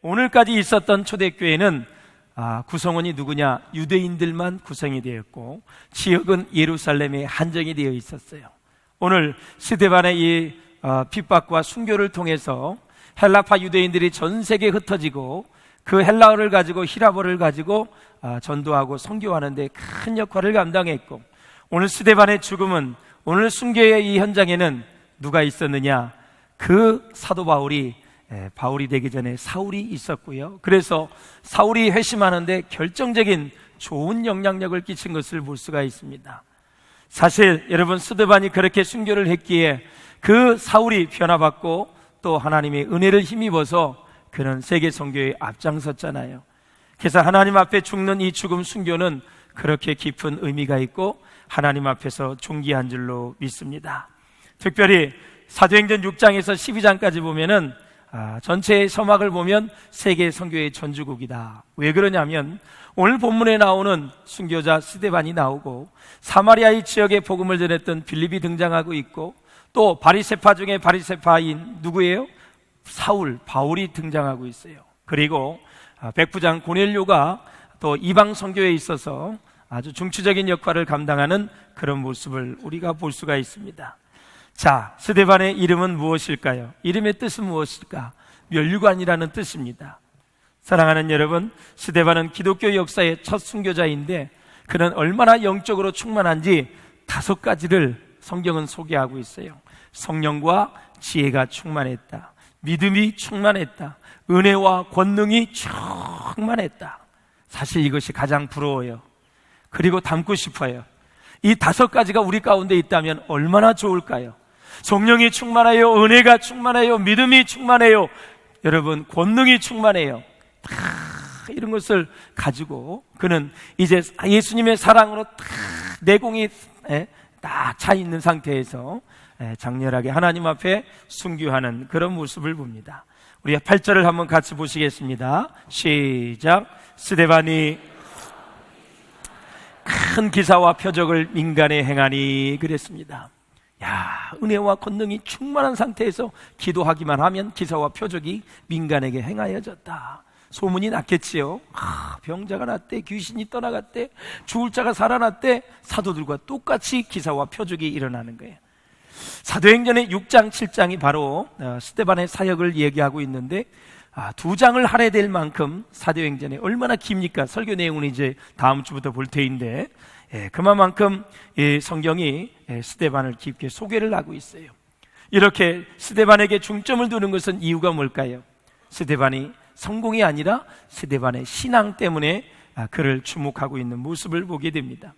오늘까지 있었던 초대교회는 구성원이 누구냐? 유대인들만 구성이 되었고 지역은 예루살렘에 한정이 되어 있었어요. 오늘 스데반의 이 핍박과 순교를 통해서 헬라파 유대인들이 전 세계에 흩어지고 그 헬라어를 가지고 히라보를 가지고 전도하고 선교하는 데 큰 역할을 감당했고, 오늘 스데반의 죽음은, 오늘 순교의 이 현장에는 누가 있었느냐? 그 사도 바울이 되기 전에 사울이 있었고요. 그래서 사울이 회심하는데 결정적인 좋은 영향력을 끼친 것을 볼 수가 있습니다. 사실 여러분, 스데반이 그렇게 순교를 했기에 그 사울이 변화받고 또 하나님의 은혜를 힘입어서 그는 세계 선교에 앞장섰잖아요. 그래서 하나님 앞에 죽는 이 죽음 순교는 그렇게 깊은 의미가 있고 하나님 앞에서 존귀한 줄로 믿습니다. 특별히 사도행전 6장에서 12장까지 보면은 전체의 서막을 보면 세계 선교의 전주국이다. 왜 그러냐면 오늘 본문에 나오는 순교자 스데반이 나오고 사마리아의 지역에 복음을 전했던 빌립이 등장하고 있고 또 바리새파 중에 바리새파인 누구예요? 바울이 등장하고 있어요. 그리고 백부장 고넬료가 또 이방 선교에 있어서 아주 중추적인 역할을 감당하는 그런 모습을 우리가 볼 수가 있습니다. 자, 스데반의 이름은 무엇일까요? 이름의 뜻은 무엇일까? 면류관이라는 뜻입니다. 사랑하는 여러분, 스데반은 기독교 역사의 첫 순교자인데 그는 얼마나 영적으로 충만한지 5가지를 성경은 소개하고 있어요. 성령과 지혜가 충만했다, 믿음이 충만했다, 은혜와 권능이 충만했다. 사실 이것이 가장 부러워요. 그리고 닮고 싶어요. 이 5가지가 우리 가운데 있다면 얼마나 좋을까요? 성령이 충만해요, 은혜가 충만해요, 믿음이 충만해요, 여러분 권능이 충만해요. 다 이런 것을 가지고 그는 이제 예수님의 사랑으로 다 내공이 딱 차 있는 상태에서 장렬하게 하나님 앞에 순교하는 그런 모습을 봅니다. 우리 8절을 한번 같이 보시겠습니다. 시작. 스데반이 큰 기사와 표적을 민간에 행하니 그랬습니다. 은혜와 권능이 충만한 상태에서 기도하기만 하면 기사와 표적이 민간에게 행하여졌다. 소문이 났겠지요. 병자가 났대, 귀신이 떠나갔대, 죽을 자가 살아났대. 사도들과 똑같이 기사와 표적이 일어나는 거예요. 사도행전의 6장, 7장이 바로 스데반의 사역을 얘기하고 있는데 2장을 할애될 만큼 사도행전이 얼마나 깁니까? 설교 내용은 이제 다음 주부터 볼 테인데 그만큼 성경이 스데반을 깊게 소개를 하고 있어요. 이렇게 스데반에게 중점을 두는 것은 이유가 뭘까요? 스데반이 성공이 아니라 스데반의 신앙 때문에 그를 주목하고 있는 모습을 보게 됩니다.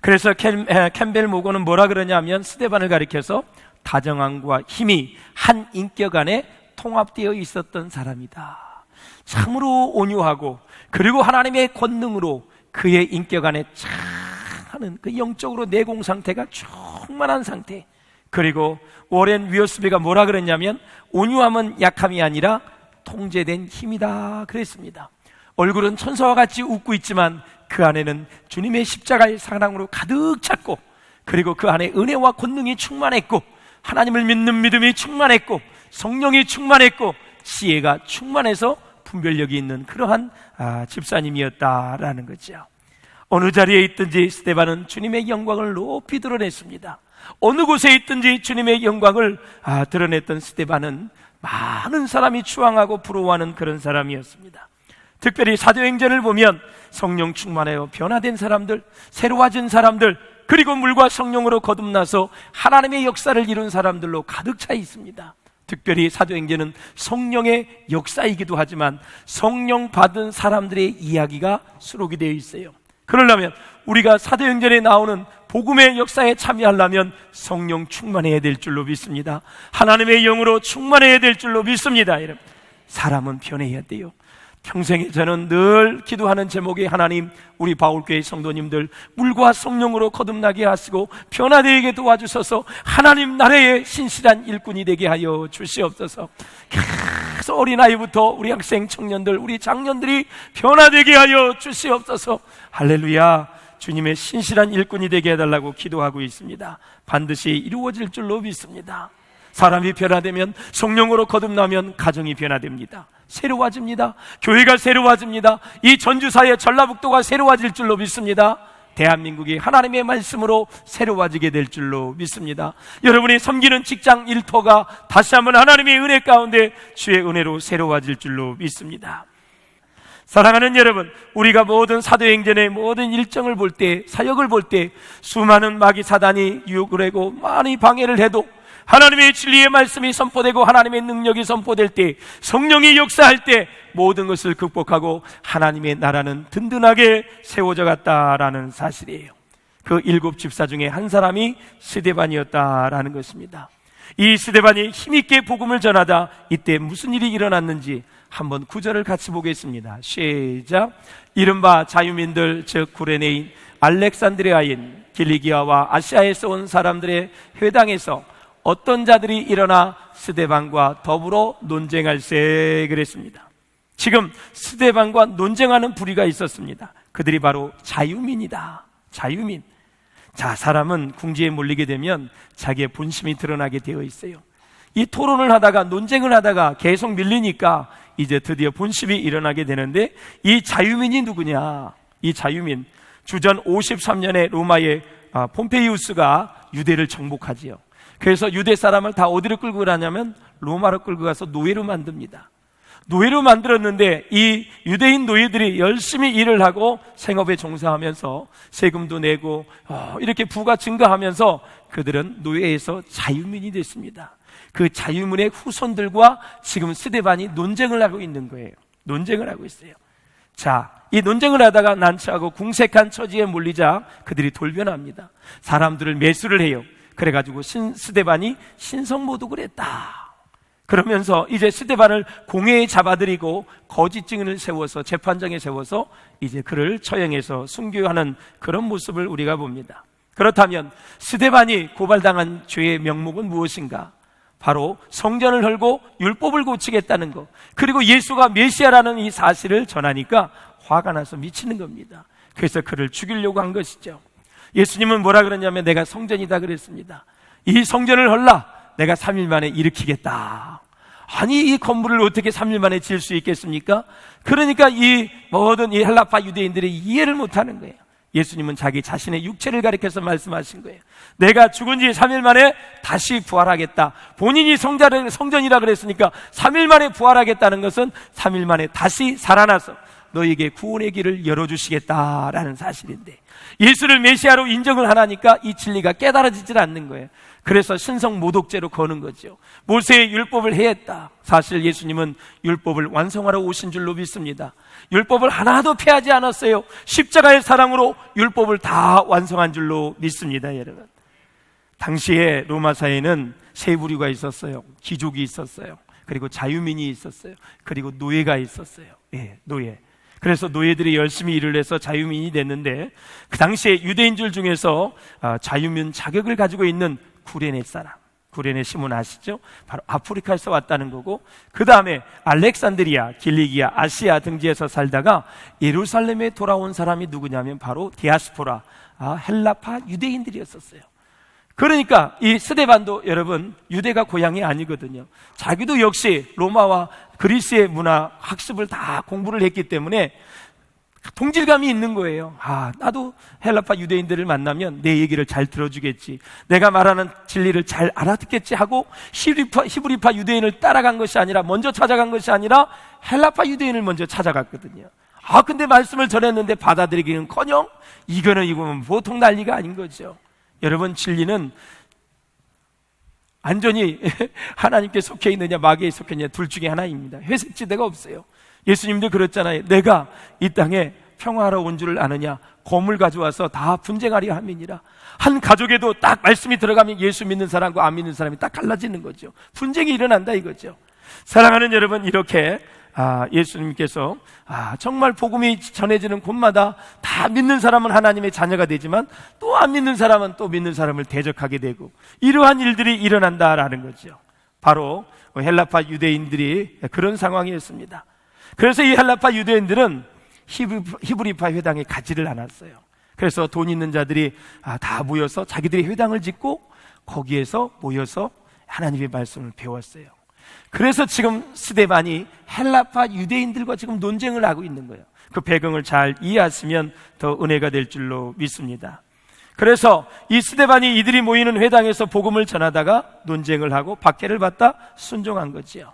그래서 캠벨 모건은 뭐라 그러냐면 스데반을 가리켜서 다정함과 힘이 한 인격 안에 통합되어 있었던 사람이다. 참으로 온유하고 그리고 하나님의 권능으로 그의 인격 안에 참 하는 그 영적으로 내공 상태가 충만한 상태. 그리고 워렌 위어스비가 뭐라 그랬냐면 온유함은 약함이 아니라 통제된 힘이다 그랬습니다. 얼굴은 천사와 같이 웃고 있지만 그 안에는 주님의 십자가의 사랑으로 가득 찼고 그리고 그 안에 은혜와 권능이 충만했고 하나님을 믿는 믿음이 충만했고 성령이 충만했고 지혜가 충만해서 분별력이 있는 그러한 집사님이었다라는 거죠. 어느 자리에 있든지 스데반은 주님의 영광을 높이 드러냈습니다. 어느 곳에 있든지 주님의 영광을 드러냈던 스데반은 많은 사람이 추앙하고 부러워하는 그런 사람이었습니다. 특별히 사도행전을 보면 성령 충만하여 변화된 사람들, 새로워진 사람들, 그리고 물과 성령으로 거듭나서 하나님의 역사를 이룬 사람들로 가득 차 있습니다. 특별히 사도행전은 성령의 역사이기도 하지만 성령 받은 사람들의 이야기가 수록이 되어 있어요. 그러려면 우리가 사도행전에 나오는 복음의 역사에 참여하려면 성령 충만해야 될 줄로 믿습니다. 하나님의 영으로 충만해야 될 줄로 믿습니다. 여러분, 사람은 변해야 돼요. 평생에 저는 늘 기도하는 제목이 하나님, 우리 바울교회 성도님들 물과 성령으로 거듭나게 하시고 변화되게 도와주셔서 하나님 나라의 신실한 일꾼이 되게 하여 주시옵소서. 그래서 어린아이부터 우리 학생 청년들, 우리 장년들이 변화되게 하여 주시옵소서. 할렐루야. 주님의 신실한 일꾼이 되게 해달라고 기도하고 있습니다. 반드시 이루어질 줄로 믿습니다. 사람이 변화되면, 성령으로 거듭나면 가정이 변화됩니다. 새로워집니다. 교회가 새로워집니다. 이 전주사회 전라북도가 새로워질 줄로 믿습니다. 대한민국이 하나님의 말씀으로 새로워지게 될 줄로 믿습니다. 여러분이 섬기는 직장 일터가 다시 한번 하나님의 은혜 가운데 주의 은혜로 새로워질 줄로 믿습니다. 사랑하는 여러분, 우리가 모든 사도행전의 모든 일정을 볼 때, 사역을 볼 때 수많은 마귀 사단이 유혹을 하고 많이 방해를 해도 하나님의 진리의 말씀이 선포되고 하나님의 능력이 선포될 때, 성령이 역사할 때 모든 것을 극복하고 하나님의 나라는 든든하게 세워져 갔다라는 사실이에요. 그 7 집사 중에 한 사람이 스데반이었다라는 것입니다. 이 스데반이 힘있게 복음을 전하다 이때 무슨 일이 일어났는지 한번 구절을 같이 보겠습니다. 시작. 이른바 자유민들, 즉 구레네인, 알렉산드리아인, 길리기아와 아시아에서 온 사람들의 회당에서 어떤 자들이 일어나 스데반과 더불어 논쟁할세 그랬습니다. 지금 스데반과 논쟁하는 부류가 있었습니다. 그들이 바로 자유민이다. 자유민. 자, 사람은 궁지에 몰리게 되면 자기의 본심이 드러나게 되어 있어요. 이 토론을 하다가, 논쟁을 하다가 계속 밀리니까 이제 드디어 본심이 일어나게 되는데, 이 자유민이 누구냐? 이 자유민, 주전 53년에 로마의 폼페이우스가 유대를 정복하지요. 그래서 유대 사람을 다 어디로 끌고 가냐면 로마로 끌고 가서 노예로 만듭니다. 노예로 만들었는데 이 유대인 노예들이 열심히 일을 하고 생업에 종사하면서 세금도 내고 이렇게 부가 증가하면서 그들은 노예에서 자유민이 됐습니다. 그 자유민의 후손들과 지금 스데반이 논쟁을 하고 있는 거예요. 논쟁을 하고 있어요. 자, 이 논쟁을 하다가 난처하고 궁색한 처지에 몰리자 그들이 돌변합니다. 사람들을 매수를 해요. 그래가지고 스데반이 신성모독을 했다. 그러면서 이제 스데반을 공회에 잡아들이고 거짓 증인을 세워서 재판장에 세워서 이제 그를 처형해서 순교하는 그런 모습을 우리가 봅니다. 그렇다면 스데반이 고발당한 죄의 명목은 무엇인가? 바로 성전을 헐고 율법을 고치겠다는 것, 그리고 예수가 메시아라는 이 사실을 전하니까 화가 나서 미치는 겁니다. 그래서 그를 죽이려고 한 것이죠. 예수님은 뭐라 그러냐면 내가 성전이다 그랬습니다. 이 성전을 헐라 내가 3일 만에 일으키겠다. 아니, 이 건물을 어떻게 3일 만에 지을 수 있겠습니까? 그러니까 이 모든 이 헬라파 유대인들이 이해를 못하는 거예요. 예수님은 자기 자신의 육체를 가리켜서 말씀하신 거예요. 내가 죽은 지 3일 만에 다시 부활하겠다. 본인이 성전이라 그랬으니까 3일 만에 부활하겠다는 것은 3일 만에 다시 살아나서 너에게 구원의 길을 열어주시겠다라는 사실인데, 예수를 메시아로 인정을 하라니까 이 진리가 깨달아지질 않는 거예요. 그래서 신성모독죄로 거는 거죠. 모세의 율법을 해했다. 사실 예수님은 율법을 완성하러 오신 줄로 믿습니다. 율법을 하나도 폐하지 않았어요. 십자가의 사랑으로 율법을 다 완성한 줄로 믿습니다. 여러분, 당시에 로마 사회는 세 부류가 있었어요. 귀족이 있었어요. 그리고 자유민이 있었어요. 그리고 노예가 있었어요. 예, 노예. 그래서 노예들이 열심히 일을 해서 자유민이 됐는데, 그 당시에 유대인들 중에서 자유민 자격을 가지고 있는 구레네 사람, 구레네 시몬 아시죠? 바로 아프리카에서 왔다는 거고, 그 다음에 알렉산드리아, 길리기아, 아시아 등지에서 살다가 예루살렘에 돌아온 사람이 누구냐면 바로 디아스포라, 헬라파 유대인들이었었어요. 그러니까 이 스데반도 여러분 유대가 고향이 아니거든요. 자기도 역시 로마와 그리스의 문화 학습을 다 공부를 했기 때문에 동질감이 있는 거예요. 나도 헬라파 유대인들을 만나면 내 얘기를 잘 들어주겠지, 내가 말하는 진리를 잘 알아듣겠지 하고 히브리파 유대인을 따라간 것이 아니라, 먼저 찾아간 것이 아니라 헬라파 유대인을 먼저 찾아갔거든요. 근데 말씀을 전했는데 받아들이기는커녕 이거는 보통 난리가 아닌 거죠. 여러분, 진리는 완전히 하나님께 속해 있느냐 마귀에 속해 있느냐 둘 중에 하나입니다. 회색지대가 없어요. 예수님도 그랬잖아요. 내가 이 땅에 평화하러 온 줄을 아느냐, 검을 가져와서 다 분쟁하려 함이니라. 한 가족에도 딱 말씀이 들어가면 예수 믿는 사람과 안 믿는 사람이 딱 갈라지는 거죠. 분쟁이 일어난다 이거죠. 사랑하는 여러분, 이렇게 예수님께서 정말 복음이 전해지는 곳마다 다 믿는 사람은 하나님의 자녀가 되지만 또 안 믿는 사람은 또 믿는 사람을 대적하게 되고, 이러한 일들이 일어난다라는 거죠. 바로 헬라파 유대인들이 그런 상황이었습니다. 그래서 이 헬라파 유대인들은 히브리파 회당에 가지를 않았어요. 그래서 돈 있는 자들이 다 모여서 자기들이 회당을 짓고 거기에서 모여서 하나님의 말씀을 배웠어요. 그래서 지금 스데반이 헬라파 유대인들과 지금 논쟁을 하고 있는 거예요. 그 배경을 잘 이해하시면 더 은혜가 될 줄로 믿습니다. 그래서 이 스데반이 이들이 모이는 회당에서 복음을 전하다가 논쟁을 하고 박해를 받다 순종한 거지요.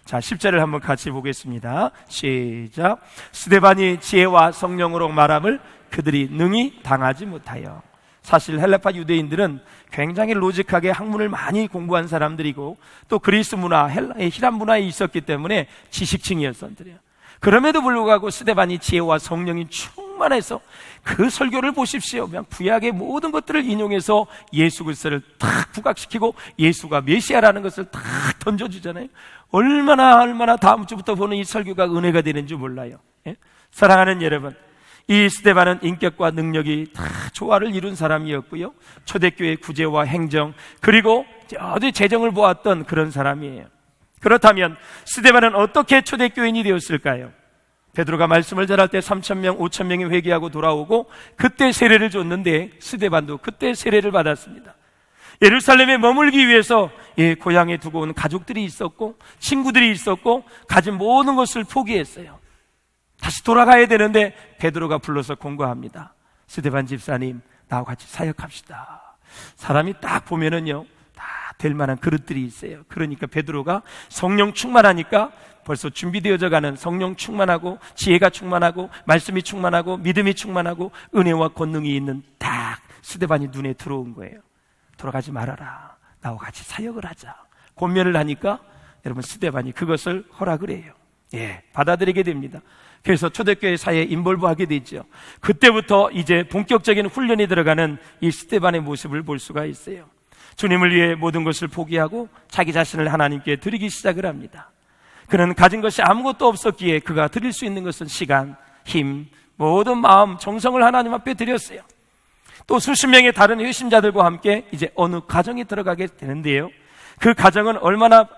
자, 10절을 한번 같이 보겠습니다. 시작. 스데반이 지혜와 성령으로 말함을 그들이 능히 당하지 못하여. 사실 헬라파 유대인들은 굉장히 로직하게 학문을 많이 공부한 사람들이고 또 그리스 문화, 히람 문화에 있었기 때문에 지식층이었어요. 그럼에도 불구하고 스데반이 지혜와 성령이 충만해서 그 설교를 보십시오. 그냥 구약의 모든 것들을 인용해서 예수 그리스도를 탁 부각시키고 예수가 메시아라는 것을 탁 던져주잖아요. 얼마나 다음 주부터 보는 이 설교가 은혜가 되는지 몰라요. 예? 사랑하는 여러분, 이 스데반은 인격과 능력이 다 조화를 이룬 사람이었고요, 초대교회 구제와 행정 그리고 어디 재정을 보았던 그런 사람이에요. 그렇다면 스데반은 어떻게 초대교인이 되었을까요? 베드로가 말씀을 전할 때 3,000명, 5,000명이 회개하고 돌아오고 그때 세례를 줬는데 스데반도 그때 세례를 받았습니다. 예루살렘에 머물기 위해서 고향에 두고 온 가족들이 있었고 친구들이 있었고 가진 모든 것을 포기했어요. 다시 돌아가야 되는데 베드로가 불러서 공고합니다. 스데반 집사님, 나와 같이 사역합시다. 사람이 딱 보면은요 다 될 만한 그릇들이 있어요. 그러니까 베드로가 성령 충만하니까 벌써 준비되어져 가는 성령 충만하고 지혜가 충만하고 말씀이 충만하고 믿음이 충만하고 은혜와 권능이 있는 딱 스데반이 눈에 들어온 거예요. 돌아가지 말아라, 나와 같이 사역을 하자. 권면을 하니까 여러분 스데반이 그것을 허락을 해요. 받아들이게 됩니다. 그래서 초대교회 사회에 인볼브하게 되죠. 그때부터 이제 본격적인 훈련이 들어가는 이 스데반의 모습을 볼 수가 있어요. 주님을 위해 모든 것을 포기하고 자기 자신을 하나님께 드리기 시작을 합니다. 그는 가진 것이 아무것도 없었기에 그가 드릴 수 있는 것은 시간, 힘, 모든 마음, 정성을 하나님 앞에 드렸어요. 또 수십 명의 다른 회심자들과 함께 이제 어느 가정에 들어가게 되는데요, 그 가정은 얼마나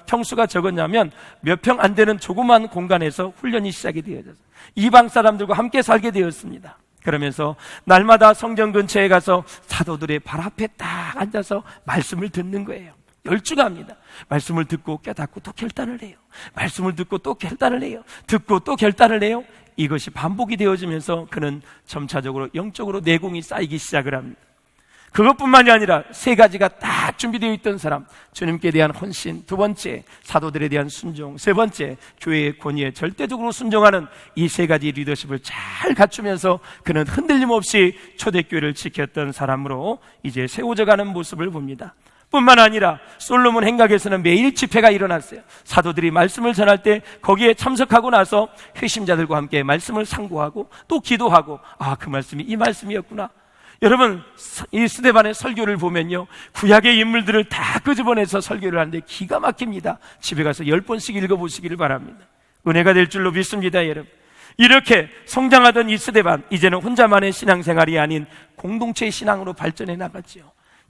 평수가 적었냐면 몇 평 안 되는 조그만 공간에서 훈련이 시작이 되어졌어요. 이방 사람들과 함께 살게 되었습니다. 그러면서 날마다 성전 근처에 가서 사도들의 발 앞에 딱 앉아서 말씀을 듣는 거예요. 열중합니다. 말씀을 듣고 깨닫고 또 결단을 해요. 말씀을 듣고 또 결단을 해요. 듣고 또 결단을 해요. 이것이 반복이 되어지면서 그는 점차적으로 영적으로 내공이 쌓이기 시작을 합니다. 그것뿐만이 아니라 세 가지가 딱 준비되어 있던 사람, 주님께 대한 헌신, 두 번째 사도들에 대한 순종, 세 번째 교회의 권위에 절대적으로 순종하는 이 세 가지 리더십을 잘 갖추면서 그는 흔들림 없이 초대교회를 지켰던 사람으로 이제 세워져가는 모습을 봅니다. 뿐만 아니라 솔로몬 행각에서는 매일 집회가 일어났어요. 사도들이 말씀을 전할 때 거기에 참석하고 나서 회심자들과 함께 말씀을 상고하고 또 기도하고, 그 말씀이 이 말씀이었구나. 여러분, 이 스데반의 설교를 보면요, 구약의 인물들을 다 끄집어내서 설교를 하는데 기가 막힙니다. 집에 가서 10번씩 읽어보시기를 바랍니다. 은혜가 될 줄로 믿습니다. 여러분, 이렇게 성장하던 이 스데반, 이제는 혼자만의 신앙생활이 아닌 공동체의 신앙으로 발전해 나갔죠.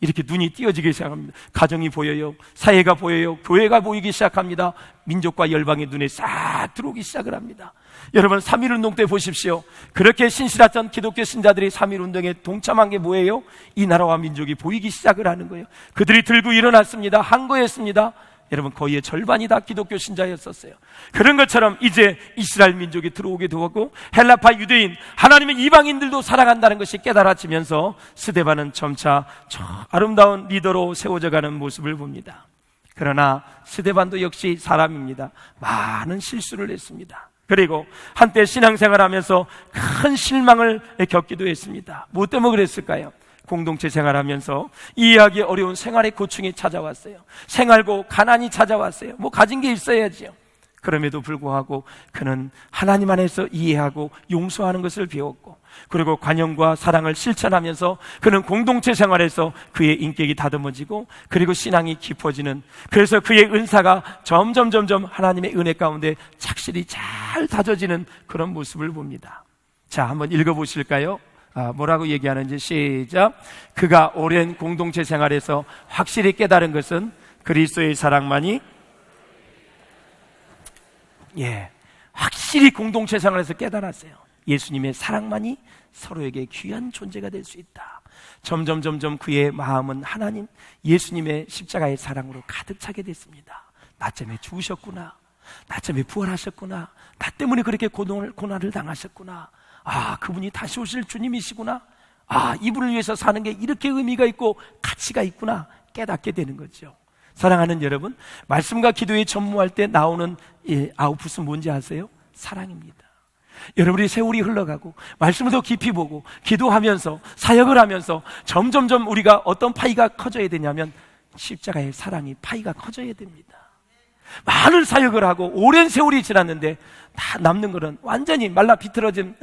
이렇게 눈이 띄어지기 시작합니다. 가정이 보여요. 사회가 보여요. 교회가 보이기 시작합니다. 민족과 열방의 눈에 싹 들어오기 시작을 합니다. 여러분, 3.1운동 때 보십시오. 그렇게 신실했던 기독교 신자들이 3.1운동에 동참한 게 뭐예요? 이 나라와 민족이 보이기 시작을 하는 거예요. 그들이 들고 일어났습니다. 항거했습니다. 여러분, 거의의 절반이 다 기독교 신자였었어요. 그런 것처럼 이제 이스라엘 민족이 들어오게 되었고 헬라파 유대인, 하나님의 이방인들도 사랑한다는 것이 깨달아지면서 스데반은 점차 저 아름다운 리더로 세워져가는 모습을 봅니다. 그러나 스데반도 역시 사람입니다. 많은 실수를 했습니다. 그리고 한때 신앙생활하면서 큰 실망을 겪기도 했습니다. 뭐 때문에 그랬을까요? 공동체 생활하면서 이해하기 어려운 생활의 고충이 찾아왔어요. 생활고 가난이 찾아왔어요. 뭐 가진 게 있어야지요. 그럼에도 불구하고 그는 하나님 안에서 이해하고 용서하는 것을 배웠고, 그리고 관용과 사랑을 실천하면서 그는 공동체 생활에서 그의 인격이 다듬어지고 그리고 신앙이 깊어지는, 그래서 그의 은사가 점점 하나님의 은혜 가운데 착실히 잘 다져지는 그런 모습을 봅니다. 자, 한번 읽어보실까요? 뭐라고 얘기하는지 시작. 그가 오랜 공동체 생활에서 확실히 깨달은 것은 그리스도의 사랑만이, 확실히 공동체 생활에서 깨달았어요. 예수님의 사랑만이 서로에게 귀한 존재가 될 수 있다. 점점 그의 마음은 하나님, 예수님의 십자가의 사랑으로 가득 차게 됐습니다. 나 때문에 죽으셨구나, 나 때문에 부활하셨구나, 나 때문에 그렇게 고난을 당하셨구나, 그분이 다시 오실 주님이시구나, 이분을 위해서 사는 게 이렇게 의미가 있고 가치가 있구나 깨닫게 되는 거죠. 사랑하는 여러분, 말씀과 기도에 전무할 때 나오는 아웃풋은 뭔지 아세요? 사랑입니다. 여러분이 세월이 흘러가고 말씀을 더 깊이 보고 기도하면서 사역을 하면서 점점 우리가 어떤 파이가 커져야 되냐면 십자가의 사랑이 파이가 커져야 됩니다. 많은 사역을 하고 오랜 세월이 지났는데 다 남는 것은 완전히 말라 비틀어진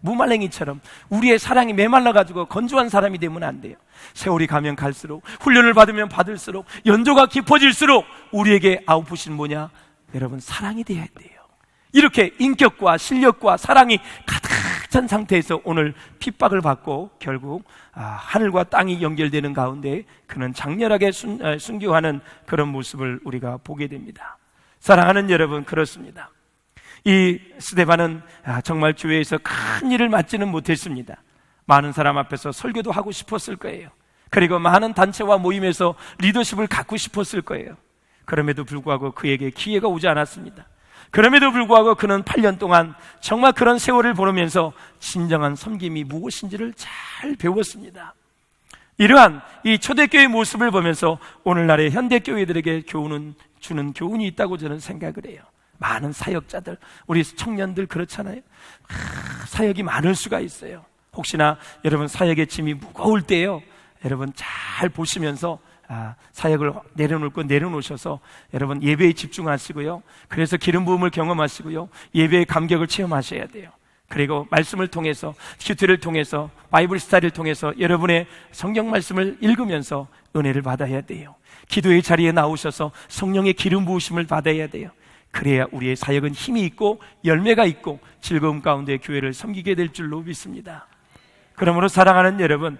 무말랭이처럼 우리의 사랑이 메말라가지고 건조한 사람이 되면 안 돼요. 세월이 가면 갈수록, 훈련을 받으면 받을수록, 연조가 깊어질수록 우리에게 아웃풋이 뭐냐? 여러분, 사랑이 돼야 돼요. 이렇게 인격과 실력과 사랑이 가득 찬 상태에서 오늘 핍박을 받고 결국 하늘과 땅이 연결되는 가운데 그는 장렬하게 순교하는 그런 모습을 우리가 보게 됩니다. 사랑하는 여러분, 그렇습니다. 이 스데반은 정말 교회에서 큰 일을 맡지는 못했습니다. 많은 사람 앞에서 설교도 하고 싶었을 거예요. 그리고 많은 단체와 모임에서 리더십을 갖고 싶었을 거예요. 그럼에도 불구하고 그에게 기회가 오지 않았습니다. 그럼에도 불구하고 그는 8년 동안 정말 그런 세월을 보내면서 진정한 섬김이 무엇인지를 잘 배웠습니다. 이러한 이 초대교회의 모습을 보면서 오늘날의 현대교회들에게 주는 교훈이 있다고 저는 생각을 해요. 많은 사역자들, 우리 청년들 그렇잖아요. 사역이 많을 수가 있어요. 혹시나 여러분 사역의 짐이 무거울 때요, 여러분 잘 보시면서 사역을 내려놓으셔서 여러분 예배에 집중하시고요, 그래서 기름 부음을 경험하시고요, 예배의 감격을 체험하셔야 돼요. 그리고 말씀을 통해서, 큐티를 통해서, 바이블 스타디를 통해서 여러분의 성경 말씀을 읽으면서 은혜를 받아야 돼요. 기도의 자리에 나오셔서 성령의 기름 부으심을 받아야 돼요. 그래야 우리의 사역은 힘이 있고 열매가 있고 즐거움 가운데 교회를 섬기게 될 줄로 믿습니다. 그러므로 사랑하는 여러분,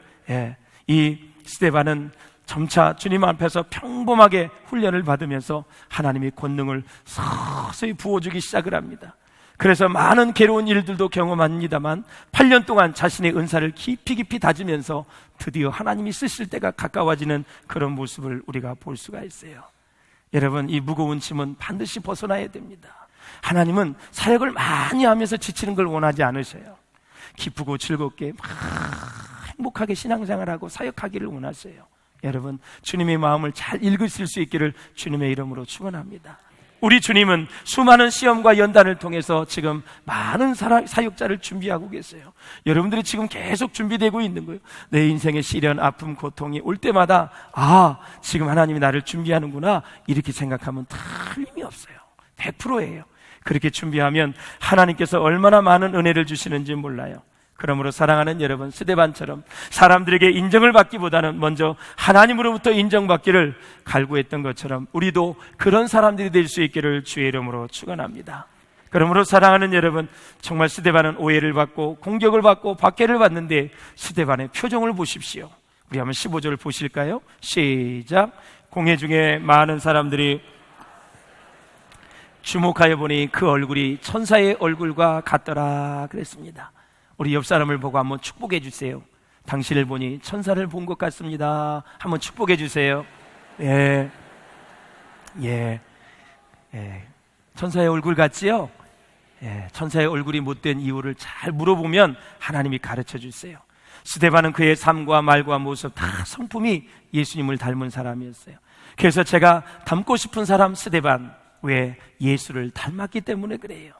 이 스데반은 점차 주님 앞에서 평범하게 훈련을 받으면서 하나님의 권능을 서서히 부어주기 시작을 합니다. 그래서 많은 괴로운 일들도 경험합니다만 8년 동안 자신의 은사를 깊이 다지면서 드디어 하나님이 쓰실 때가 가까워지는 그런 모습을 우리가 볼 수가 있어요. 여러분, 이 무거운 짐은 반드시 벗어나야 됩니다. 하나님은 사역을 많이 하면서 지치는 걸 원하지 않으셔요. 기쁘고 즐겁게 막 행복하게 신앙생활하고 사역하기를 원하세요. 여러분, 주님의 마음을 잘 읽으실 수 있기를 주님의 이름으로 축원합니다. 우리 주님은 수많은 시험과 연단을 통해서 지금 많은 사역자를 준비하고 계세요. 여러분들이 지금 계속 준비되고 있는 거예요. 내 인생의 시련, 아픔, 고통이 올 때마다 지금 하나님이 나를 준비하는구나, 이렇게 생각하면 틀림이 없어요. 100%예요. 그렇게 준비하면 하나님께서 얼마나 많은 은혜를 주시는지 몰라요. 그러므로 사랑하는 여러분, 스데반처럼 사람들에게 인정을 받기보다는 먼저 하나님으로부터 인정받기를 갈구했던 것처럼 우리도 그런 사람들이 될 수 있기를 주의 이름으로 축원합니다. 그러므로 사랑하는 여러분, 정말 스데반은 오해를 받고 공격을 받고 박해를 받는데 스데반의 표정을 보십시오. 우리 한번 15절 보실까요? 시작. 공회 중에 많은 사람들이 주목하여 보니 그 얼굴이 천사의 얼굴과 같더라 그랬습니다. 우리 옆 사람을 보고 한번 축복해 주세요. 당신을 보니 천사를 본 것 같습니다. 한번 축복해 주세요. 예. 천사의 얼굴 같지요? 천사의 얼굴이 못된 이유를 잘 물어보면 하나님이 가르쳐 주세요. 스데반은 그의 삶과 말과 모습 다 성품이 예수님을 닮은 사람이었어요. 그래서 제가 닮고 싶은 사람 스데반, 왜? 예수를 닮았기 때문에 그래요.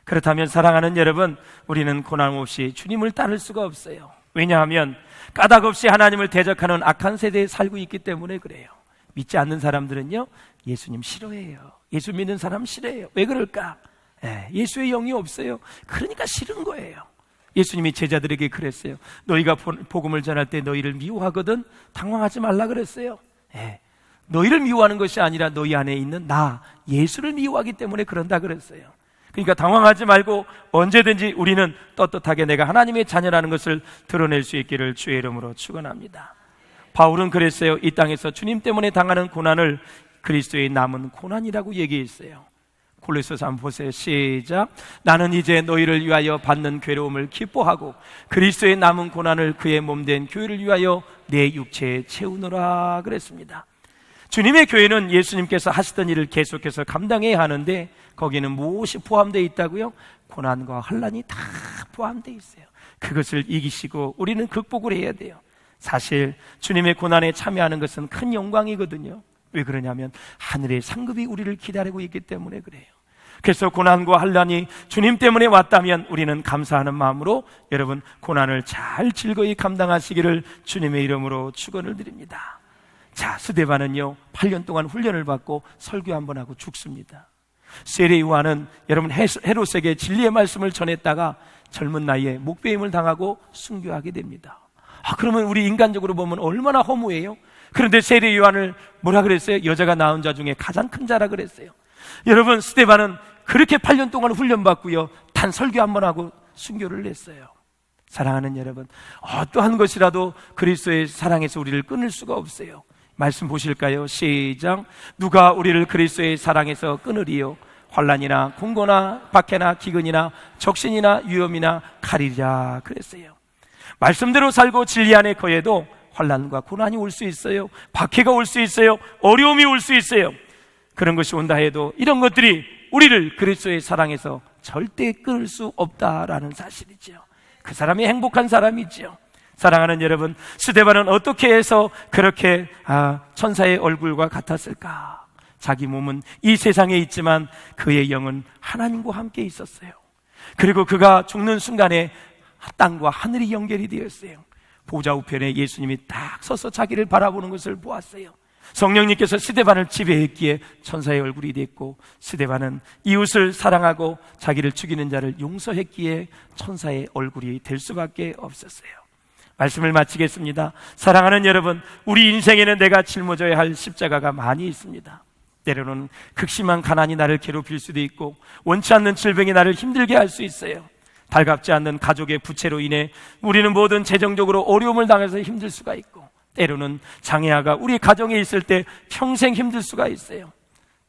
그렇다면 사랑하는 여러분, 우리는 고난 없이 주님을 따를 수가 없어요. 왜냐하면 까닭 없이 하나님을 대적하는 악한 세대에 살고 있기 때문에 그래요. 믿지 않는 사람들은요, 예수님 싫어해요. 예수 믿는 사람 싫어해요. 왜 그럴까? 예수의 영이 없어요. 그러니까 싫은 거예요. 예수님이 제자들에게 그랬어요. 너희가 복음을 전할 때 너희를 미워하거든 당황하지 말라 그랬어요. 너희를 미워하는 것이 아니라 너희 안에 있는 나 예수를 미워하기 때문에 그런다 그랬어요. 그러니까 당황하지 말고 언제든지 우리는 떳떳하게 내가 하나님의 자녀라는 것을 드러낼 수 있기를 주의 이름으로 축원합니다. 바울은 그랬어요. 이 땅에서 주님 때문에 당하는 고난을 그리스도의 남은 고난이라고 얘기했어요. 골로새서 한번 보세요. 시작. 나는 이제 너희를 위하여 받는 괴로움을 기뻐하고 그리스도의 남은 고난을 그의 몸된 교회를 위하여 내 육체에 채우노라 그랬습니다. 주님의 교회는 예수님께서 하시던 일을 계속해서 감당해야 하는데 거기는 무엇이 포함되어 있다고요? 고난과 환난이 다 포함되어 있어요. 그것을 이기시고 우리는 극복을 해야 돼요. 사실 주님의 고난에 참여하는 것은 큰 영광이거든요. 왜 그러냐면 하늘의 상급이 우리를 기다리고 있기 때문에 그래요. 그래서 고난과 환난이 주님 때문에 왔다면 우리는 감사하는 마음으로 여러분 고난을 잘 즐거이 감당하시기를 주님의 이름으로 축원을 드립니다. 자, 스데반은요 8년 동안 훈련을 받고 설교 한번 하고 죽습니다. 세례 요한은 여러분 헤롯에게 진리의 말씀을 전했다가 젊은 나이에 목배임을 당하고 순교하게 됩니다. 그러면 우리 인간적으로 보면 얼마나 허무해요. 그런데 세례 요한을 뭐라 그랬어요? 여자가 낳은 자 중에 가장 큰 자라 그랬어요. 여러분, 스데반은 그렇게 8년 동안 훈련받고요 단 설교 한번 하고 순교를 했어요. 사랑하는 여러분, 어떠한 것이라도 그리스도의 사랑에서 우리를 끊을 수가 없어요. 말씀 보실까요? 시작. 누가 우리를 그리스도의 사랑에서 끊으리요? 환난이나 공고나 박해나 기근이나 적신이나 위험이나 칼이라 그랬어요. 말씀대로 살고 진리 안에 거해도 환난과 고난이 올 수 있어요. 박해가 올 수 있어요. 어려움이 올 수 있어요. 그런 것이 온다 해도 이런 것들이 우리를 그리스도의 사랑에서 절대 끊을 수 없다라는 사실이죠. 그 사람이 행복한 사람이죠. 사랑하는 여러분, 스데반은 어떻게 해서 그렇게 천사의 얼굴과 같았을까? 자기 몸은 이 세상에 있지만 그의 영은 하나님과 함께 있었어요. 그리고 그가 죽는 순간에 땅과 하늘이 연결이 되었어요. 보좌 우편에 예수님이 딱 서서 자기를 바라보는 것을 보았어요. 성령님께서 스데반을 지배했기에 천사의 얼굴이 됐고, 스데반은 이웃을 사랑하고 자기를 죽이는 자를 용서했기에 천사의 얼굴이 될 수밖에 없었어요. 말씀을 마치겠습니다. 사랑하는 여러분, 우리 인생에는 내가 짊어져야 할 십자가가 많이 있습니다. 때로는 극심한 가난이 나를 괴롭힐 수도 있고, 원치 않는 질병이 나를 힘들게 할 수 있어요. 달갑지 않는 가족의 부채로 인해 우리는 모든 재정적으로 어려움을 당해서 힘들 수가 있고, 때로는 장애아가 우리 가정에 있을 때 평생 힘들 수가 있어요.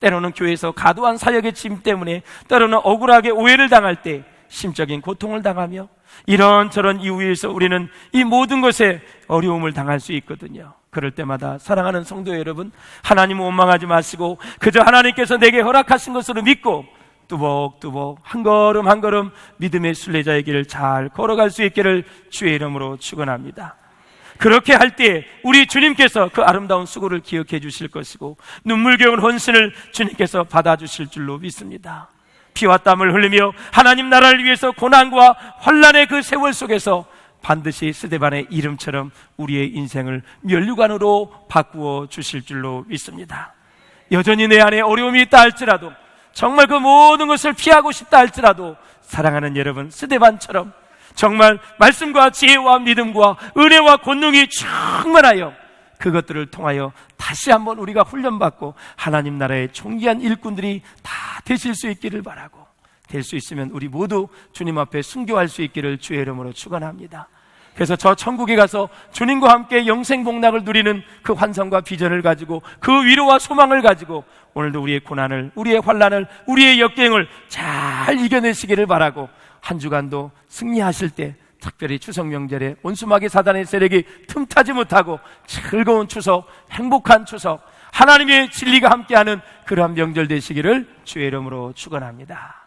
때로는 교회에서 과도한 사역의 짐 때문에, 때로는 억울하게 오해를 당할 때 심적인 고통을 당하며, 이런저런 이유에서 우리는 이 모든 것에 어려움을 당할 수 있거든요. 그럴 때마다 사랑하는 성도 여러분, 하나님을 원망하지 마시고 그저 하나님께서 내게 허락하신 것으로 믿고 뚜벅뚜벅 한 걸음 한 걸음 믿음의 순례자의 길을 잘 걸어갈 수 있기를 주의 이름으로 축원합니다. 그렇게 할 때 우리 주님께서 그 아름다운 수고를 기억해 주실 것이고, 눈물겨운 헌신을 주님께서 받아주실 줄로 믿습니다. 피와 땀을 흘리며 하나님 나라를 위해서 고난과 환난의 그 세월 속에서 반드시 스데반의 이름처럼 우리의 인생을 면류관으로 바꾸어 주실 줄로 믿습니다. 여전히 내 안에 어려움이 있다 할지라도, 정말 그 모든 것을 피하고 싶다 할지라도, 사랑하는 여러분, 스데반처럼 정말 말씀과 지혜와 믿음과 은혜와 권능이 충만하여 그것들을 통하여 다시 한번 우리가 훈련받고 하나님 나라의 존귀한 일꾼들이 다 되실 수 있기를 바라고, 될 수 있으면 우리 모두 주님 앞에 순교할 수 있기를 주의 이름으로 축원합니다. 그래서 저 천국에 가서 주님과 함께 영생복락을 누리는 그 환상과 비전을 가지고, 그 위로와 소망을 가지고 오늘도 우리의 고난을, 우리의 환난을, 우리의 역경을 잘 이겨내시기를 바라고, 한 주간도 승리하실 때 특별히 추석 명절에 원수마귀 사단의 세력이 틈타지 못하고 즐거운 추석, 행복한 추석, 하나님의 진리가 함께하는 그러한 명절 되시기를 주의 이름으로 축원합니다.